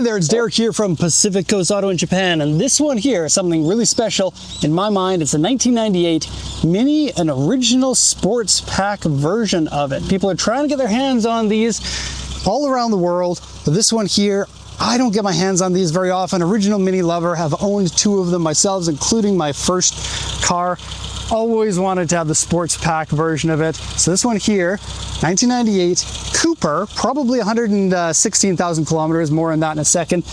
there, it's Derek here from Pacific Coast Auto in Japan, and this one here is something really special in my mind. It's a 1998 Mini, an original sports pack version of it. People are trying to get their hands on these all around the world, but this one here, I don't get my hands on these very often. Original Mini lover, have owned 2 of them myself, including my first car. Always wanted to have the sports pack version of it. So this one here, 1998 Cooper, probably 116,000 kilometers, more on that in a second,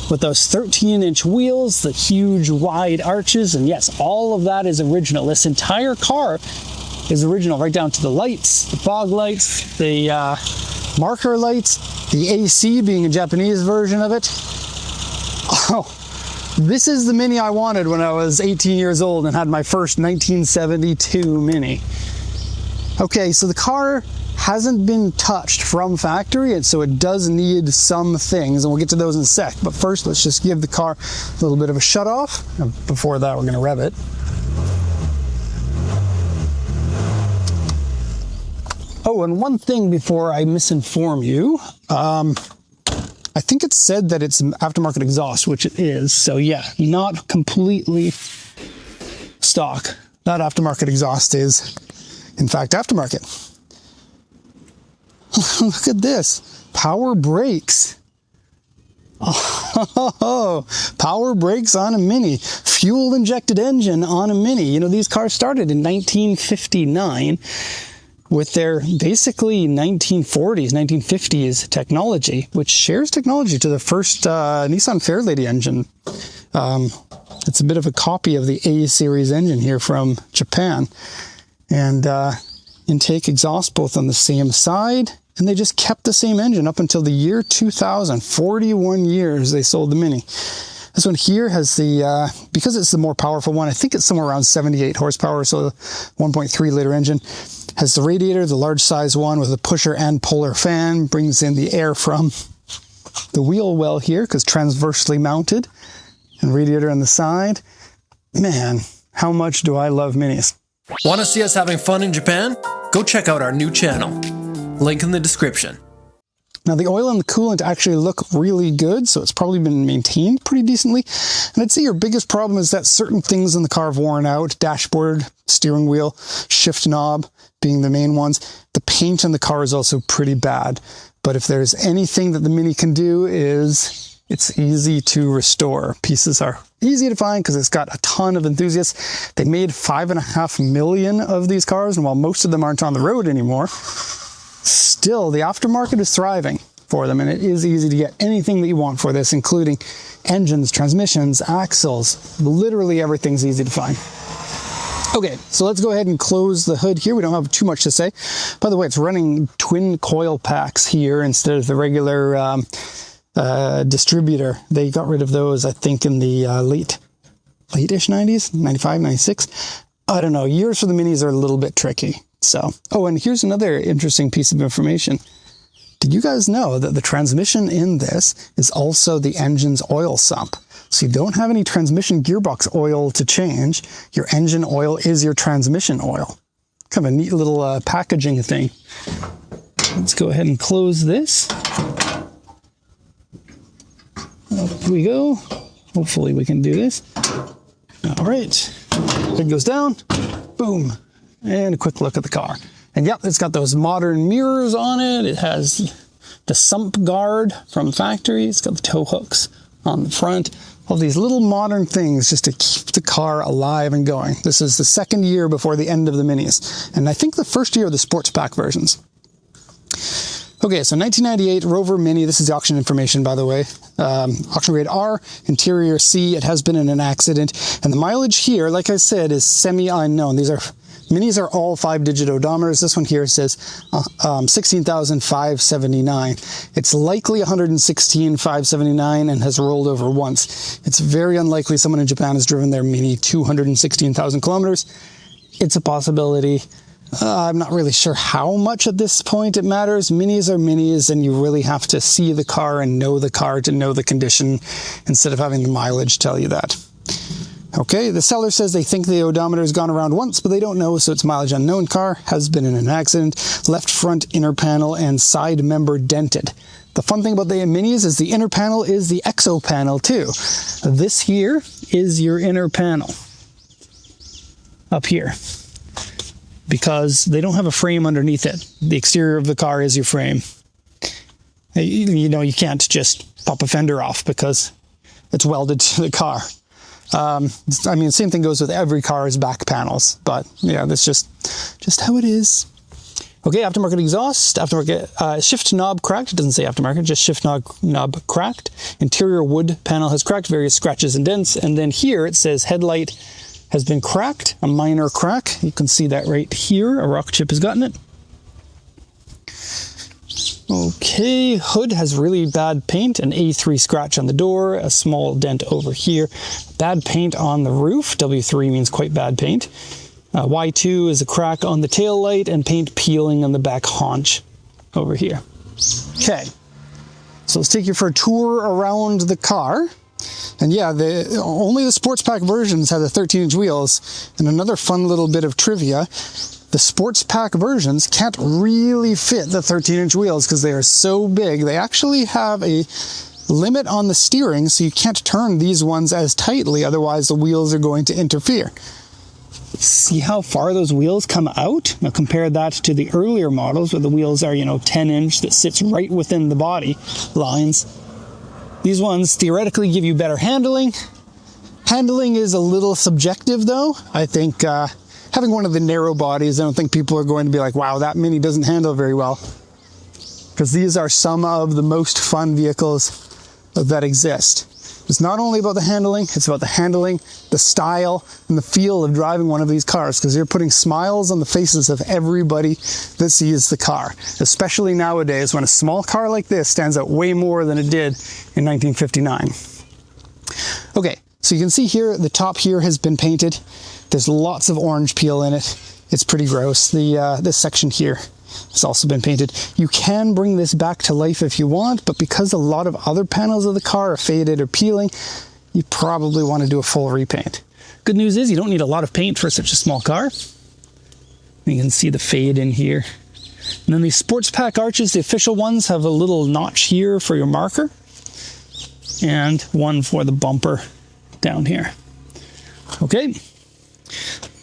with those 13-inch wheels, the huge wide arches, and yes, all of that is original. This entire car is original, right down to the lights, the fog lights, the marker lights, the AC being a Japanese version of it. Oh, this is the Mini I wanted when I was 18 years old and had my first 1972 Mini. Okay, so the car hasn't been touched from factory, and so it does need some things, and we'll get to those in a sec. But first, let's just give the car a little bit of a shut off. And before that, we're going to rev it. Oh, and one thing before I misinform you, I think it said that it's aftermarket exhaust, which it is. So yeah, not completely stock. That aftermarket exhaust is, in fact, aftermarket. Look at this. Power brakes. Oh, power brakes on a Mini. Fuel injected engine on a Mini. You know, these cars started in 1959. With their basically 1940s, 1950s technology, which shares technology to the first Nissan Fairlady engine. It's a bit of a copy of the A series engine here from Japan. And intake exhaust both on the same side, and they just kept the same engine up until the year 2000. 41 years they sold the Mini. This one here has the, because it's the more powerful one, I think it's somewhere around 78 horsepower, so 1.3 liter engine. Has the radiator, the large size one with a pusher and puller fan, brings in the air from the wheel well here because transversely mounted, and radiator on the side. Man, how much do I love Minis. Want to see us having fun in Japan? Go check out our new channel. Link in the description. Now the oil and the coolant actually look really good, so it's probably been maintained pretty decently. And I'd say your biggest problem is that certain things in the car have worn out. Dashboard, steering wheel, shift knob being the main ones. The paint in the car is also pretty bad. But if there's anything that the Mini can do is it's easy to restore. Pieces are easy to find because it's got a ton of enthusiasts. They made 5.5 million of these cars, and while most of them aren't on the road anymore, still, the aftermarket is thriving for them, and it is easy to get anything that you want for this, including engines, transmissions, axles. Literally everything's easy to find. Okay, so let's go ahead and close the hood here. We don't have too much to say. By the way, it's running twin coil packs here instead of the regular distributor. They got rid of those, I think, in the late-ish 90s, 95, 96. I don't know. Years for the Minis are a little bit tricky. So, oh, and here's another interesting piece of information. Did you guys know that the transmission in this is also the engine's oil sump? So you don't have any transmission gearbox oil to change. Your engine oil is your transmission oil. Kind of a neat little packaging thing. Let's go ahead and close this. Here we go. Hopefully we can do this. All right. It goes down. Boom. And a quick look at the car. And yep, it's got those modern mirrors on it. It has the sump guard from factory. It's got the tow hooks on the front. All these little modern things just to keep the car alive and going. This is the second year before the end of the Minis. And I think the first year of the sports pack versions. Okay, so 1998 Rover Mini. This is the auction information, by the way. Auction grade R, interior C. It has been in an accident. And the mileage here, like I said, is semi-unknown. Minis are all 5-digit odometers. This one here says 16,579. It's likely 116,579 and has rolled over once. It's very unlikely someone in Japan has driven their Mini 216,000 kilometers. It's a possibility. I'm not really sure how much at this point it matters. Minis are Minis, and you really have to see the car and know the car to know the condition instead of having the mileage tell you that. Okay, the seller says they think the odometer has gone around once, but they don't know, so it's mileage unknown. Car has been in an accident. Left front inner panel and side member dented. The fun thing about the Minis is the inner panel is the exo panel too. This here is your inner panel up here, because they don't have a frame underneath it. The exterior of the car is your frame. You know, you can't just pop a fender off because it's welded to the car. I mean, the same thing goes with every car's back panels, but yeah, that's just how it is. Okay, aftermarket exhaust, aftermarket shift knob cracked. It doesn't say aftermarket, just shift knob cracked. Interior wood panel has cracked, various scratches and dents. And then here it says headlight has been cracked, a minor crack. You can see that right here. A rock chip has gotten it. Okay, hood has really bad paint, an A3 scratch on the door, a small dent over here. Bad paint on the roof. W3 means quite bad paint. Y2 is a crack on the tail light and paint peeling on the back haunch over here. Okay, so let's take you for a tour around the car. And yeah, only the sports pack versions have the 13-inch wheels. And another fun little bit of trivia, the sports pack versions can't really fit the 13-inch wheels because they are so big. They actually have a limit on the steering, so you can't turn these ones as tightly, otherwise the wheels are going to interfere. See how far those wheels come out? Now compare that to the earlier models where the wheels are, 10-inch that sits right within the body lines. These ones theoretically give you better handling. Handling is a little subjective though. I think having one of the narrow bodies, I don't think people are going to be like, wow, that Mini doesn't handle very well. Because these are some of the most fun vehicles that exist. It's not only about the handling, it's about the handling, the style, and the feel of driving one of these cars, because you're putting smiles on the faces of everybody that sees the car, especially nowadays when a small car like this stands out way more than it did in 1959. Okay, so you can see here, the top here has been painted. There's lots of orange peel in it. It's pretty gross. This section here has also been painted. You can bring this back to life if you want, but because a lot of other panels of the car are faded or peeling, you probably want to do a full repaint. Good news is you don't need a lot of paint for such a small car. You can see the fade in here. And then these sports pack arches, the official ones, have a little notch here for your marker and one for the bumper down here. Okay,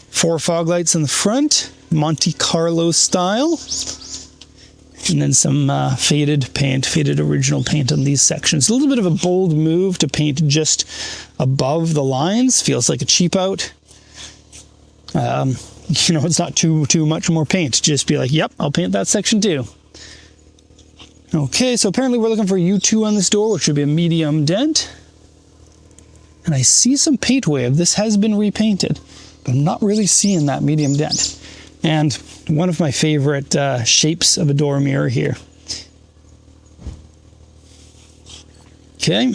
4 fog lights in the front, Monte Carlo style, and then some faded original paint on these sections. A little bit of a bold move to paint just above the lines. Feels like a cheap out. It's not too much more paint. Just be like, yep, I'll paint that section too. Okay, so apparently we're looking for U2 on this door, which should be a medium dent. And I see some paint wave. This has been repainted, but I'm not really seeing that medium dent. And one of my favorite shapes of a door mirror here. Okay.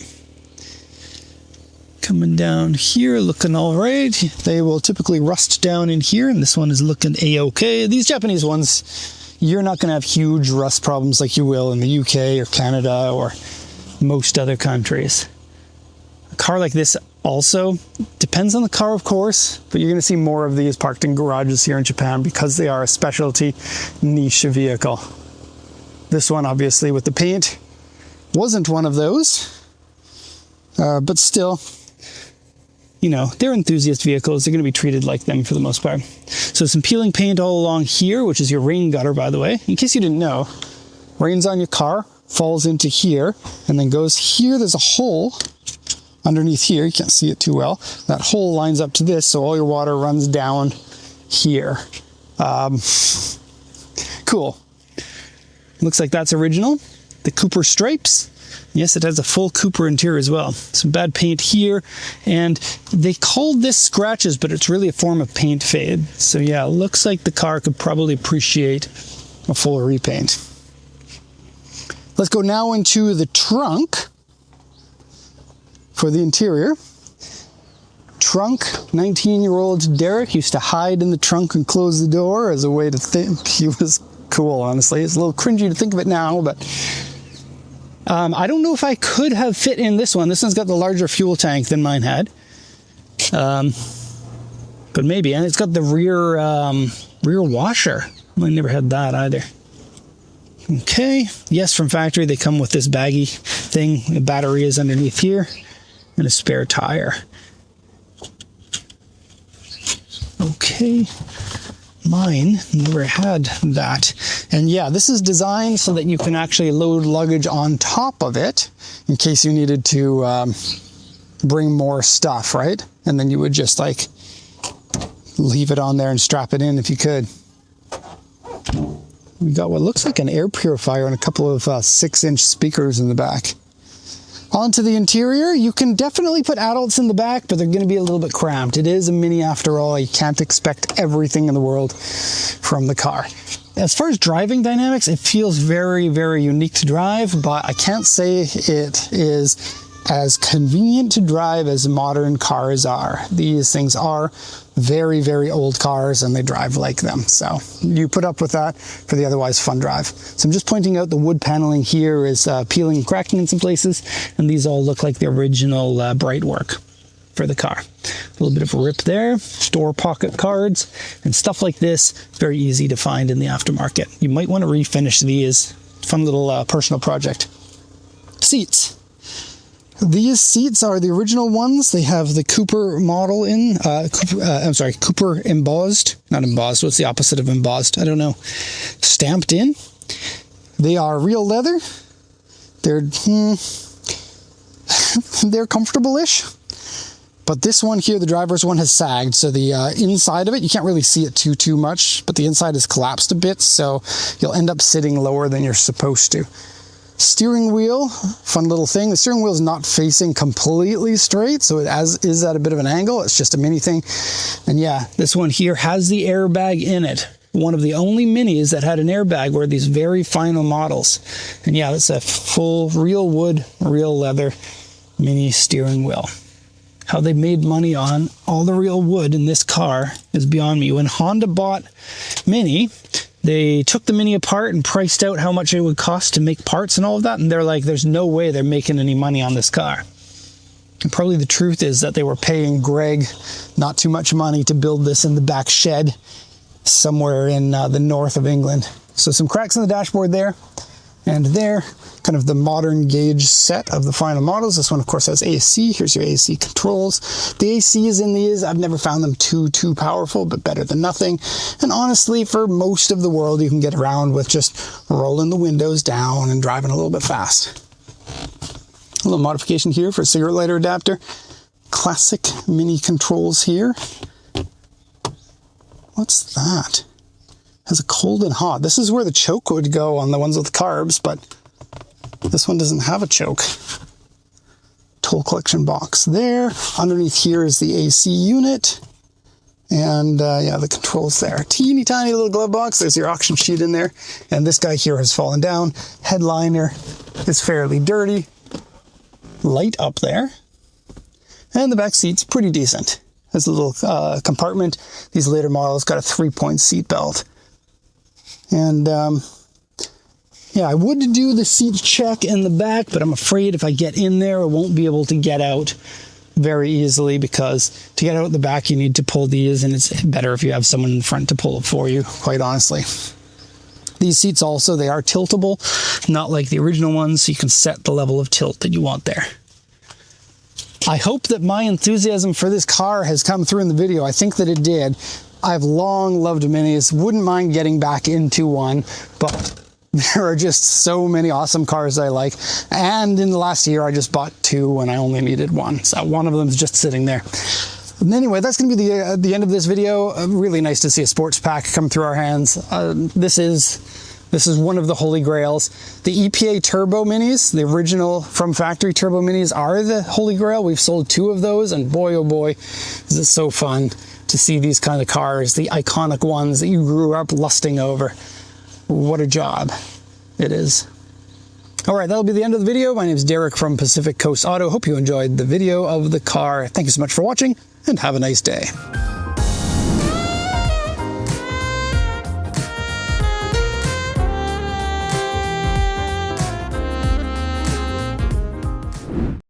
Coming down here, looking all right. They will typically rust down in here, and this one is looking a-okay. These Japanese ones, you're not going to have huge rust problems like you will in the UK or Canada or most other countries. A car like this also depends on the car, of course, but you're going to see more of these parked in garages here in Japan because they are a specialty niche vehicle. This one, obviously, with the paint, wasn't one of those, but still, they're enthusiast vehicles. They're going to be treated like them for the most part. So some peeling paint all along here, which is your rain gutter, by the way. In case you didn't know, rains on your car, falls into here, and then goes here. There's a hole underneath here. You can't see it too well. That hole lines up to this, so all your water runs down here. Cool. Looks like that's original. The Cooper stripes. Yes, it has a full Cooper interior as well. Some bad paint here, and they called this scratches, but it's really a form of paint fade. So yeah, it looks like the car could probably appreciate a full repaint. Let's go now into the trunk for the interior. Trunk, 19-year-old Derek used to hide in the trunk and close the door as a way to think he was cool, honestly. It's a little cringy to think of it now, but I don't know if I could have fit in this one. This one's got the larger fuel tank than mine had. But maybe, and it's got the rear washer. I never had that either. Okay, yes, from factory they come with this baggy thing. The battery is underneath here and a spare tire. Okay, mine never had that. And yeah, this is designed so that you can actually load luggage on top of it in case you needed to bring more stuff, right? And then you would just like leave it on there and strap it in if you could. We got what looks like an air purifier and a couple of 6-inch speakers in the back. Onto the interior, you can definitely put adults in the back, but they're going to be a little bit cramped. It is a Mini after all. You can't expect everything in the world from the car. As far as driving dynamics, it feels very, very unique to drive, but I can't say it is as convenient to drive as modern cars are. These things are very, very old cars and they drive like them. So you put up with that for the otherwise fun drive. So I'm just pointing out the wood paneling here is peeling and cracking in some places, and these all look like the original bright work for the car. A little bit of a rip there, store pocket cards and stuff like this. Very easy to find in the aftermarket. You might want to refinish these. Fun little personal project. Seats. These seats are the original ones. They have the Cooper model in, Cooper embossed, not embossed, what's the opposite of embossed? I don't know. Stamped in. They are real leather. They're comfortable-ish. But this one here, the driver's one, has sagged. So the inside of it, you can't really see it too much, but the inside is collapsed a bit. So you'll end up sitting lower than you're supposed to. Steering wheel, fun little thing. The steering wheel is not facing completely straight, so it is at a bit of an angle. It's just a mini thing. And yeah, this one here has the airbag in it. One of the only Minis that had an airbag were these very final models. And yeah, that's a full real wood, real leather Mini steering wheel. How they made money on all the real wood in this car is beyond me. When Honda bought Mini, they took the Mini apart and priced out how much it would cost to make parts and all of that, and they're like, there's no way they're making any money on this car. And probably the truth is that they were paying Greg not too much money to build this in the back shed somewhere in the north of England. So some cracks in the dashboard there and there. Kind of the modern gauge set of the final models. This one, of course, has AC. Here's your AC controls. The AC is in these. I've never found them too powerful, but better than nothing. And honestly, for most of the world, you can get around with just rolling the windows down and driving a little bit fast. A little modification here for a cigarette lighter adapter. Classic Mini controls here. What's that? It has a cold and hot. This is where the choke would go on the ones with the carbs, but this one doesn't have a choke. Tool collection box there. Underneath here is the AC unit. And yeah, the controls there. Teeny tiny little glove box. There's your auction sheet in there. And this guy here has fallen down. Headliner is fairly dirty. Light up there. And the back seat's pretty decent. Has a little compartment. These later models got a 3-point seat belt. And yeah, I would do the seat check in the back, but I'm afraid if I get in there, I won't be able to get out very easily, because to get out the back, you need to pull these, and it's better if you have someone in front to pull it for you, quite honestly. These seats also, they are tiltable, not like the original ones, so you can set the level of tilt that you want there. I hope that my enthusiasm for this car has come through in the video. I think that it did. I've long loved Minis, wouldn't mind getting back into one, but there are just so many awesome cars I like. And in the last year, I just bought 2 when I only needed 1. So one of them is just sitting there. And anyway, that's going to be the end of this video. Really nice to see a sports pack come through our hands. This is one of the holy grails. The EPA Turbo Minis, the original from factory Turbo Minis, are the holy grail. We've sold 2 of those, and boy, oh boy, is it so fun to see these kind of cars, the iconic ones that you grew up lusting over. What a job it is. All right, that'll be the end of the video. My name is Derek from Pacific Coast Auto. Hope you enjoyed the video of the car. Thank you so much for watching, and have a nice day.